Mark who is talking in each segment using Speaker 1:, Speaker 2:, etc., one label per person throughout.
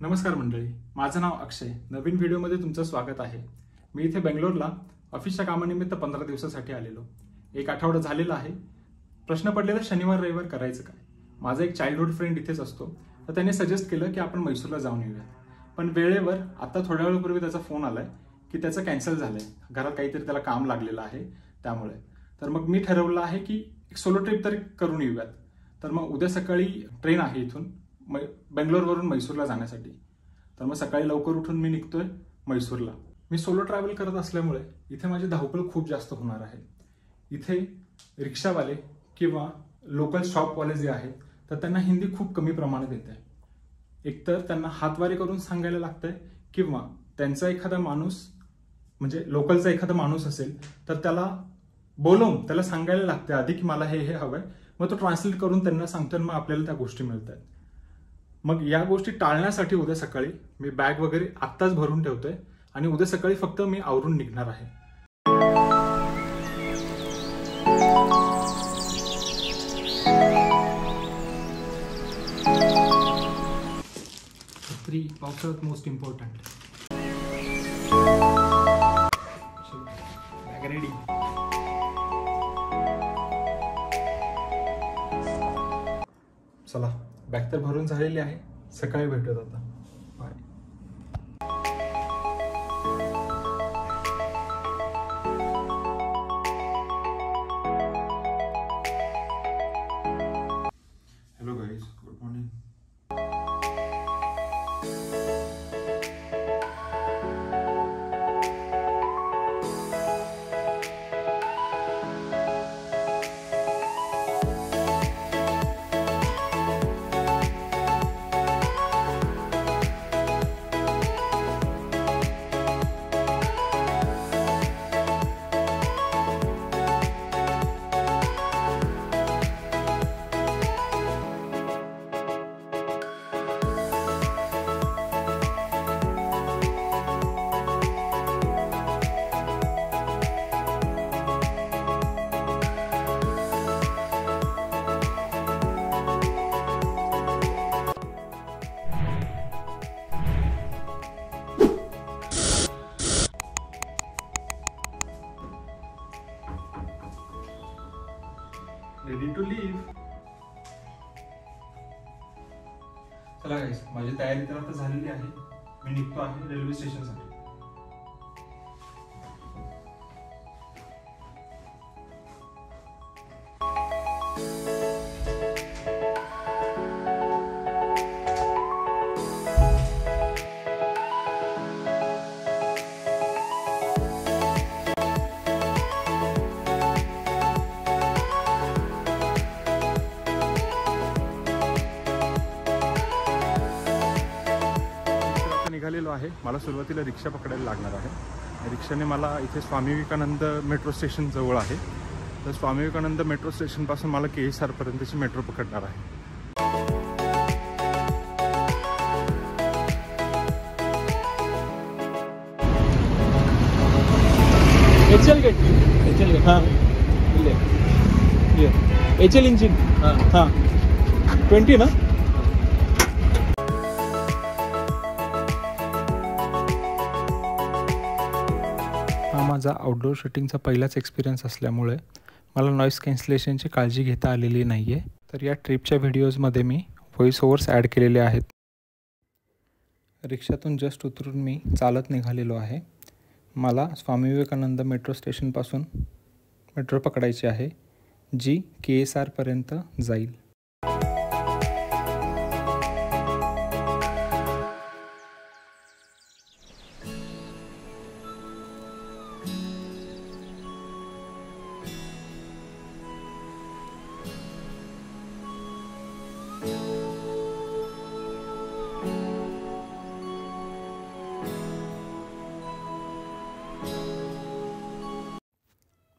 Speaker 1: नमस्कार मंडळी, माझं नाव अक्षय. नवीन व्हिडिओमध्ये तुमचं स्वागत आहे. मी इथे बेंगलोरला ऑफिसच्या कामानिमित्त 15 दिवसासाठी आलेलो. एक आठवडा झालेला आहे. प्रश्न पडलेला शनिवार रविवार करायचं काय. माझा एक चाइल्डहुड फ्रेंड इथेच असतो, तर त्याने सजेस्ट केलं की आपण मैसूरला जाऊन येऊया. पण वेळेवर आता थोड्या वेळापूर्वी त्याचा फोन आलाय की त्याचं कॅन्सल झालंय. घरात काहीतरी त्याला काम लागलेलं आहे त्यामुळे. तर मग मी ठरवलं आहे की एक सोलो ट्रिप तरी करून येऊयात. तर मग उद्या सकाळी ट्रेन आहे इथून बेंगलोरवरून मैसूरला जाण्यासाठी. तर मग सकाळी लवकर उठून मी निघतोय मैसूरला. मी सोलो ट्रॅव्हल करत असल्यामुळे इथे माझी धावपळ खूप जास्त होणार आहे. इथे रिक्षावाले किंवा लोकल शॉपवाले जे आहेत तर त्यांना हिंदी खूप कमी प्रमाणात येते. एकतर त्यांना हातवारे करून सांगायला लागतंय किंवा त्यांचा एखादा माणूस म्हणजे लोकलचा एखादा माणूस असेल तर त्याला बोलवून त्याला सांगायला लागते आधी की मला हे हवंय. मग तो ट्रान्सलेट करून त्यांना सांगतो, मग आपल्याला त्या गोष्टी मिळतात. मग या गोष्टी टाळण्यासाठी उद्या सकाळी मी बॅग वगैरे आत्ताच भरून ठेवतोय आणि उद्या सकाळी फक्त मी आवरून निघणार आहे. छत्री पावसाळ्यात मोस्ट इम्पॉर्टंट. Bag ready. चला, बॅग तर भरून झालेली आहे. सकाळी भेटूयात आता. Bye. Hello guys, good morning. Ready to leave. चला गाईस, माझी तयारी तर आता झालेली आहे. मी निघतो आहे रेल्वे स्टेशनसाठी. निघालेलो आहे. मला सुरुवातीला रिक्षा पकडायला लागणार आहे. रिक्षाने मला इथे स्वामी विवेकानंद मेट्रो स्टेशन जवळ आहे. तर स्वामी विवेकानंद मेट्रो स्टेशनपासून मला KSR पर्यंतची मेट्रो पकडणार आहे.
Speaker 2: HL gate. हां, HL इंजिन. हां, 20 ना.
Speaker 1: माझा आउटडोर शूटिंगचा पहिलाच एक्सपिरियन्स असल्यामुळे मला नॉईस कॅन्सलेशनची काळजी घेता आलेली नाही आहे. तर या ट्रिपच्या व्हिडिओजमध्ये मी व्हॉइस ओव्हर्स ॲड केलेले आहेत. रिक्षातून जस्ट उतरून मी चालत निघालेलो आहे. मला स्वामी विवेकानंद मेट्रो स्टेशनपासून मेट्रो पकडायची आहे जी KSR पर्यंत जाईल.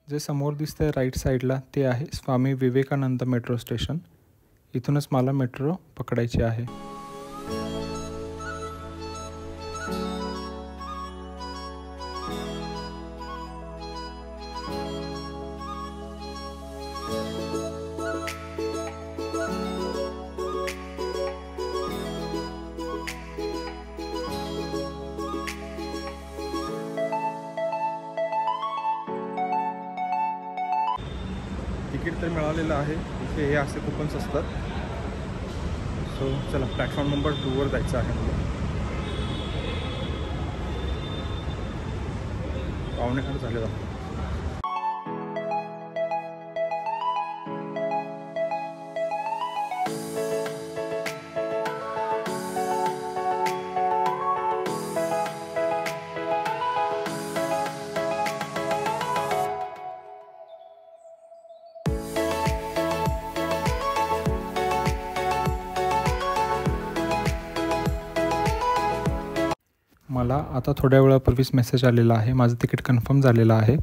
Speaker 1: जे समोर दिसतंय राईट साईडला ते आहे स्वामी विवेकानंद मेट्रो स्टेशन. इथूनच मला मेट्रो पकडायची आहे. तर मिळालेलं आहे. इथे हे असे कुपन्स असतात. सो चला प्लॅटफॉर्म नंबर 2 वर जायचं आहे मला. 8:45 झाले जातात. मला आता थोड्या वेळापूर्वीच मेसेज आलेला आहे. माझं तिकीट कन्फर्म झालेलं आहे.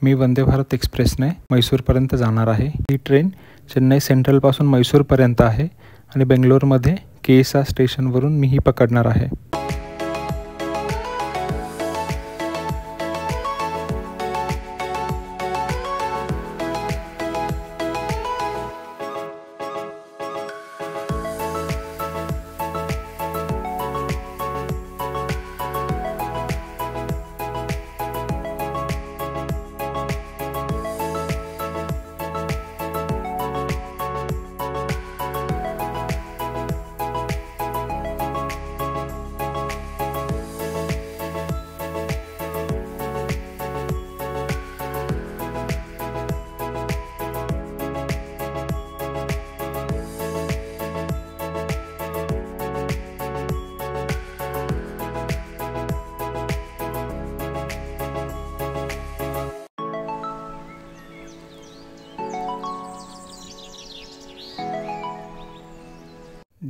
Speaker 1: मी वंदे भारत एक्सप्रेसने म्हैसूरपर्यंत जाणार आहे. ही ट्रेन चेन्नई सेंट्रलपासून म्हैसूरपर्यंत आहे आणि बेंगलोरमध्ये केसा स्टेशनवरून मी ही पकडणार आहे.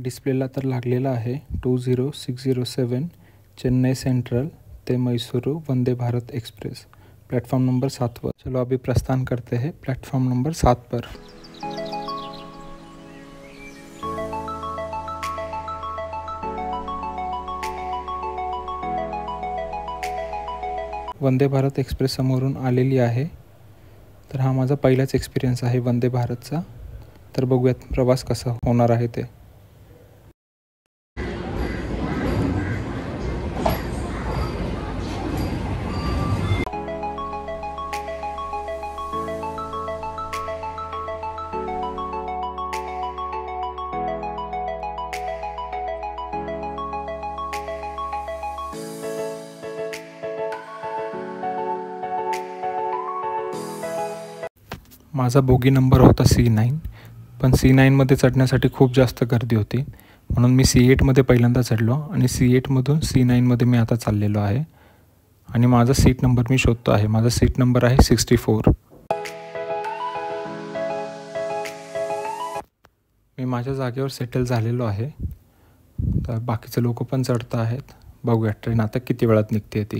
Speaker 1: डिस्प्लेला तर लागलेला आहे 20607 चेन्नई सेंट्रल ते Mysuru Vande Bharat express platform number 7 पर. चलो अभी प्रस्थान करते हैं प्लेटफॉर्म नंबर 7 पर. वंदे भारत एक्सप्रेस समोरून आलेली आहे. तर हा माझा पहिलाच एक्सपिरियन्स आहे वंदे भारतचा. तर बघूयात प्रवास कसा होणार आहे ते. माझा बोगी नंबर होता C9, पण C9मध्ये चढण्यासाठी खूप जास्त गर्दी होती, म्हणून मी C8मध्ये पहिल्यांदा चढलो आणि C8मधून C9मध्ये मी आता चाललेलो आहे. आणि माझा सीट नंबर मी शोधतो आहे. माझा सीट नंबर आहे 64. मी माझ्या जागेवर सेटल झालेलो आहे. तर बाकीचे लोक पण चढत आहेत. बघूया ट्रेन आता किती वेळात निघते ती.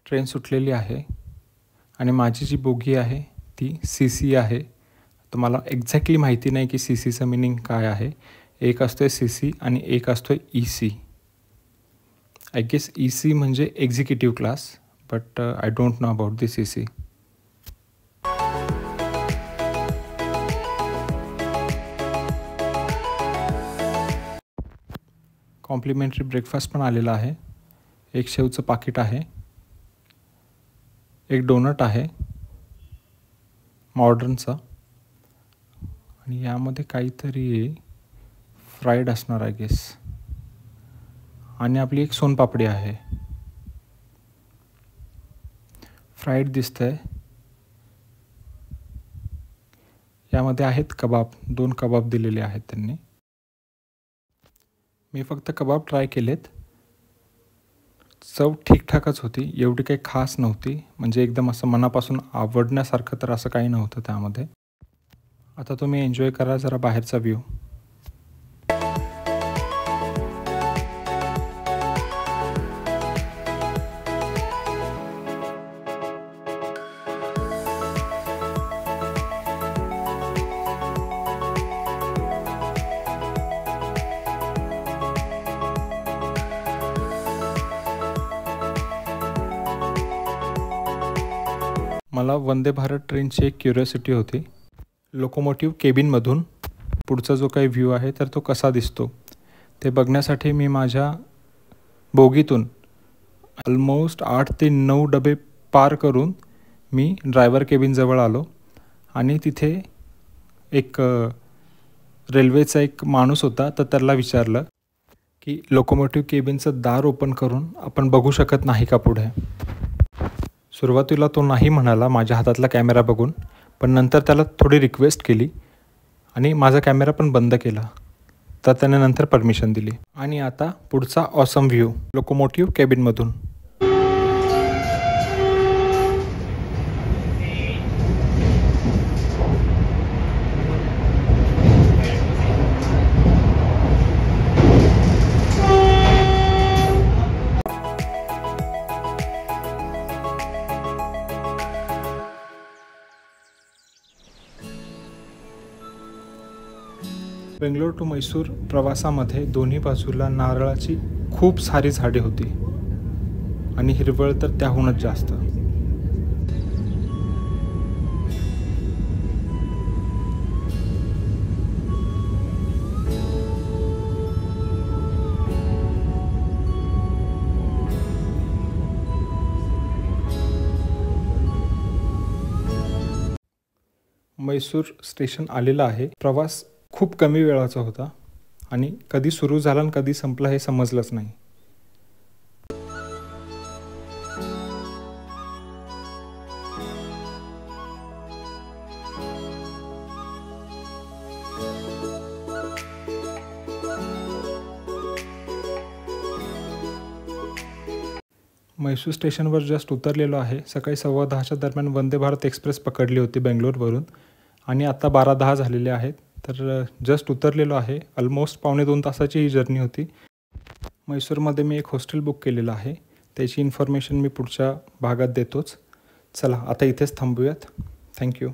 Speaker 1: ट्रेन सुटलेली आहे आणि माझी जी बोगी आहे ती CC आहे. तर मला एक्झॅक्टली माहिती नाही की CCचं मिनिंग काय आहे. एक असतो आहे CC आणि एक असतो आहे EC. आय गेस EC म्हणजे executive class, but I don't know about the CC. Complimentary breakfast पण आलेला आहे. एक शेवचं पाकिट आहे, एक डोनट आहे मॉडर्नचा, आणि यामध्ये काहीतरी फ्राईड असणार आय गेस, आणि आपली एक सोनपापडी आहे. फ्राईड दिसतंय. यामध्ये आहेत कबाब, 2 कबाब दिलेले आहेत त्यांनी. मी फक्त कबाब ट्राय केलेत. चव ठीकठाकच होती, एवढी काही खास नव्हती. म्हणजे एकदम असं मनापासून आवडण्यासारखं तर असं काही नव्हतं त्यामध्ये. आता तुम्ही एन्जॉय करा जरा बाहेरचा व्ह्यू. मला वंदे भारत ट्रेनची एक क्युरिओसिटी होती. लोकोमोटिव्ह केबिनमधून पुढचा जो काही व्ह्यू आहे तर तो कसा दिसतो ते बघण्यासाठी मी माझ्या बोगीतून ऑलमोस्ट 8 ते 9 डबे पार करून मी ड्रायव्हर केबिनजवळ आलो आणि तिथे एक रेल्वेचा एक माणूस होता. तर त्याला विचारलं की लोकोमोटिव्ह केबिनचं दार ओपन करून आपण बघू शकत नाही का पुढे. सुरुवातीला तो नाही म्हणाला माझ्या हातातला कॅमेरा बघून, पण नंतर त्याला थोडी रिक्वेस्ट केली आणि माझा कॅमेरा पण बंद केला. तर त्याने नंतर परमिशन दिली. आणि आता पुढचा ऑसम व्ह्यू लोकोमोटिव्ह केबिनमधून. बेंगलोर टू मैसूर प्रवासामध्ये दोन्ही बाजूला नारळाची खूप सारी झाडे होती आणि हिरवळ तर त्याहूनच जास्त. मैसूर स्टेशन आलेलं आहे. प्रवास खूप कमी वेळाचा होता आणि कधी सुरू झाला आणि कधी संपला हे समजलंच नाही. मैसूर स्टेशनवर जस्ट उतरलेलो आहे. सकाळी 10:15च्या दरम्यान वंदे भारत एक्सप्रेस पकडली होती बेंगलोरवरून आणि आता 12:10 झालेले आहेत. तर जस्ट उतरलेलो आहे. ऑलमोस्ट 2.25 तासाची ही जर्नी होती. मैसूरमध्ये मी एक हॉस्टेल बुक केलेलं आहे. त्याची इन्फॉर्मेशन मी पुढच्या भागात देतोच. चला आता इथेच थांबूयात. थँक्यू.